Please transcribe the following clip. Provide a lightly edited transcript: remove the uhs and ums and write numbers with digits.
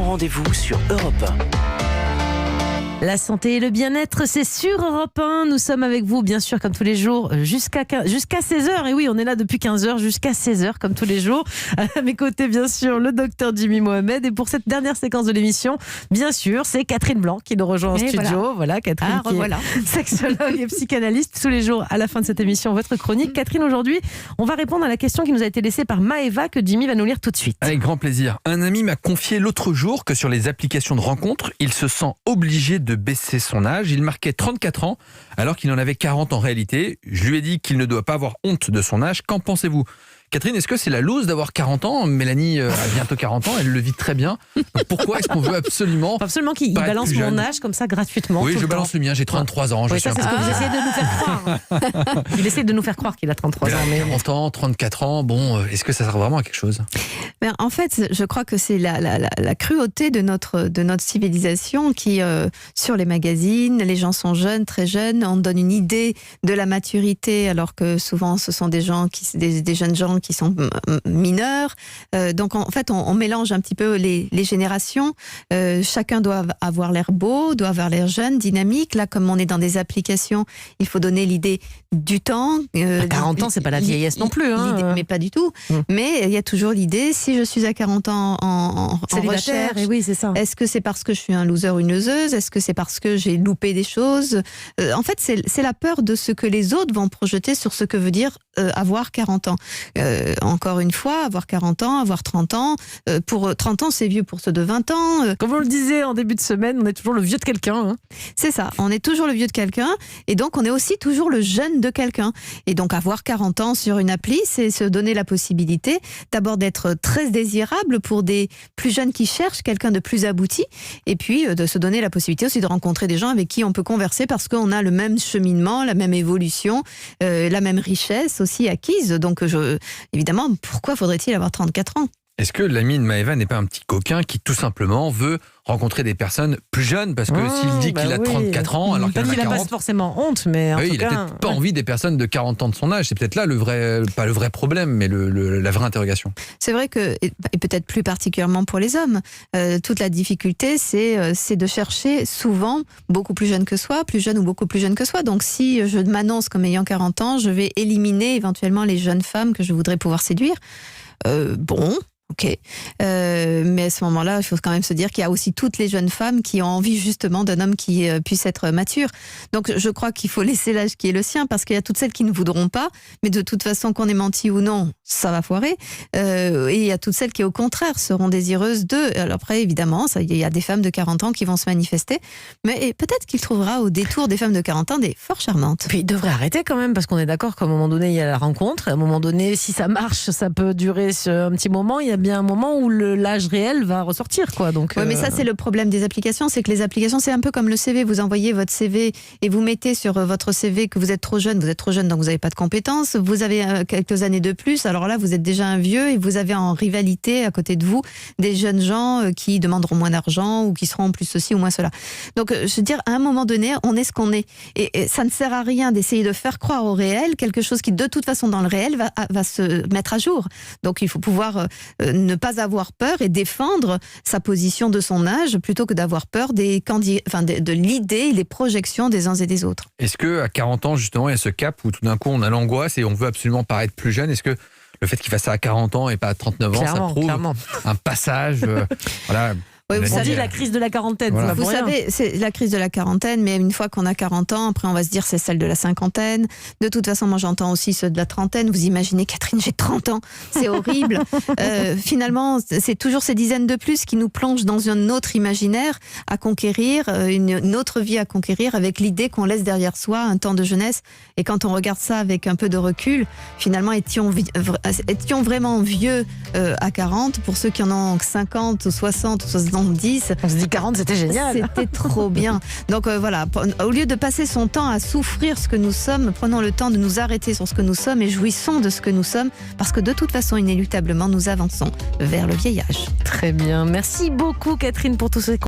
rendez-vous sur Europe 1. La santé et le bien-être, c'est sur Europe 1. Nous sommes avec vous, bien sûr, comme tous les jours, jusqu'à 16h. Et oui, on est là depuis 15h jusqu'à 16h, comme tous les jours. À mes côtés, bien sûr, le docteur Jimmy Mohamed. Et pour cette dernière séquence de l'émission, bien sûr, c'est Catherine Blanc qui nous rejoint en studio. Voilà, Catherine qui est sexologue et psychanalyste. Tous les jours, à la fin de cette émission, votre chronique. Catherine, aujourd'hui, on va répondre à la question qui nous a été laissée par Maëva, que Jimmy va nous lire tout de suite. Avec grand plaisir. Un ami m'a confié l'autre jour que sur les applications de rencontres, il se sent obligé de baisser son âge. Il marquait 34 ans alors qu'il en avait 40 en réalité. Je lui ai dit qu'il ne doit pas avoir honte de son âge. Qu'en pensez-vous ? Catherine, est-ce que c'est la loose d'avoir 40 ans ? Mélanie a bientôt 40 ans, elle le vit très bien. Donc pourquoi est-ce qu'on veut absolument qu'il balance mon âge comme ça gratuitement ? Oui, je balance le mien, j'ai 33 ans. Oui, ça c'est ce que vous essayez de nous faire croire. Il essaie de nous faire croire qu'il a 33 ans. Mais 40 ans, 34 ans, bon, est-ce que ça sert vraiment à quelque chose ? En fait, je crois que c'est la cruauté de notre civilisation qui, sur les magazines, les gens sont jeunes, très jeunes, on donne une idée de la maturité alors que souvent ce sont des jeunes gens qui sont mineurs. Donc en fait, on mélange un petit peu les générations. Chacun doit avoir l'air beau, doit avoir l'air jeune, dynamique. Là, comme on est dans des applications, il faut donner l'idée du temps. 40 ans, c'est pas la vieillesse non plus. Mais pas du tout. Mais il y a toujours l'idée, si je suis à 40 ans en recherche, et oui, c'est ça. Est-ce que c'est parce que je suis un loser ou une loseuse ? Est-ce que c'est parce que j'ai loupé des choses ? En fait, c'est la peur de ce que les autres vont projeter sur ce que veut dire avoir 40 ans. Encore une fois, avoir 40 ans, avoir 30 ans, pour 30 ans, c'est vieux pour ceux de 20 ans. Comme on le disait en début de semaine, on est toujours le vieux de quelqu'un. C'est ça, on est toujours le vieux de quelqu'un, et donc on est aussi toujours le jeune de quelqu'un. Et donc avoir 40 ans sur une appli, c'est se donner la possibilité d'abord d'être très désirable pour des plus jeunes qui cherchent quelqu'un de plus abouti, et puis de se donner la possibilité aussi de rencontrer des gens avec qui on peut converser parce qu'on a le même cheminement, la même évolution, la même richesse aussi acquise. Donc évidemment, pourquoi faudrait-il avoir 34 ans ? Est-ce que l'ami de Maëva n'est pas un petit coquin qui tout simplement veut rencontrer des personnes plus jeunes ? Parce que s'il dit qu'il a 34 ans alors qu'il en a 40... Il n'a pas forcément honte, mais en tout il cas... n'a peut-être pas envie des personnes de 40 ans de son âge. C'est peut-être là pas le vrai problème, mais la vraie interrogation. C'est vrai que, et peut-être plus particulièrement pour les hommes, toute la difficulté, c'est de chercher souvent beaucoup plus jeune que soi, plus jeune ou beaucoup plus jeune que soi. Donc si je m'annonce comme ayant 40 ans, je vais éliminer éventuellement les jeunes femmes que je voudrais pouvoir séduire. Ok, mais à ce moment-là, il faut quand même se dire qu'il y a aussi toutes les jeunes femmes qui ont envie justement d'un homme qui puisse être mature. Donc je crois qu'il faut laisser l'âge qui est le sien, parce qu'il y a toutes celles qui ne voudront pas, mais de toute façon qu'on ait menti ou non, ça va foirer. Et il y a toutes celles qui au contraire seront désireuses d'eux. Alors après, évidemment, il y a des femmes de 40 ans qui vont se manifester, mais peut-être qu'il trouvera au détour des femmes de 40 ans des fort charmantes. Puis il devrait arrêter quand même, parce qu'on est d'accord qu'à un moment donné, il y a la rencontre. À un moment donné, si ça marche, ça peut durer un petit moment. Il y a bien un moment où l'âge réel va ressortir, quoi. Donc, mais ça, c'est le problème des applications, c'est que les applications, c'est un peu comme le CV. Vous envoyez votre CV et vous mettez sur votre CV que vous êtes trop jeune, donc vous n'avez pas de compétences, vous avez quelques années de plus, alors là, vous êtes déjà un vieux et vous avez en rivalité à côté de vous des jeunes gens qui demanderont moins d'argent ou qui seront plus ceci ou moins cela. Donc, je veux dire, à un moment donné, on est ce qu'on est. Et ça ne sert à rien d'essayer de faire croire au réel quelque chose qui, de toute façon, dans le réel, va se mettre à jour. Donc, il faut pouvoir ne pas avoir peur et défendre sa position de son âge plutôt que d'avoir peur de l'idée et les projections des uns et des autres. Est-ce qu'à 40 ans, justement, il y a ce cap où tout d'un coup on a l'angoisse et on veut absolument paraître plus jeune ? Est-ce que le fait qu'il fasse ça à 40 ans et pas à 39 ans, ça prouve un passage voilà. Oui, vous savez, la crise de la quarantaine. Voilà. Vous savez, c'est la crise de la quarantaine, mais une fois qu'on a 40 ans, après on va se dire c'est celle de la cinquantaine. De toute façon, moi j'entends aussi ceux de la trentaine. Vous imaginez, Catherine, j'ai 30 ans, c'est horrible. Finalement, c'est toujours ces dizaines de plus qui nous plongent dans un autre imaginaire à conquérir, une autre vie à conquérir, avec l'idée qu'on laisse derrière soi un temps de jeunesse. Et quand on regarde ça avec un peu de recul, finalement, étions vraiment vieux à 40, pour ceux qui en ont 50 ou 60 ou 70, on se dit 40, c'était génial. C'était trop bien. Donc voilà, au lieu de passer son temps à souffrir ce que nous sommes, prenons le temps de nous arrêter sur ce que nous sommes et jouissons de ce que nous sommes, parce que de toute façon, inéluctablement, nous avançons vers le vieillage. Très bien. Merci beaucoup, Catherine, pour tous ces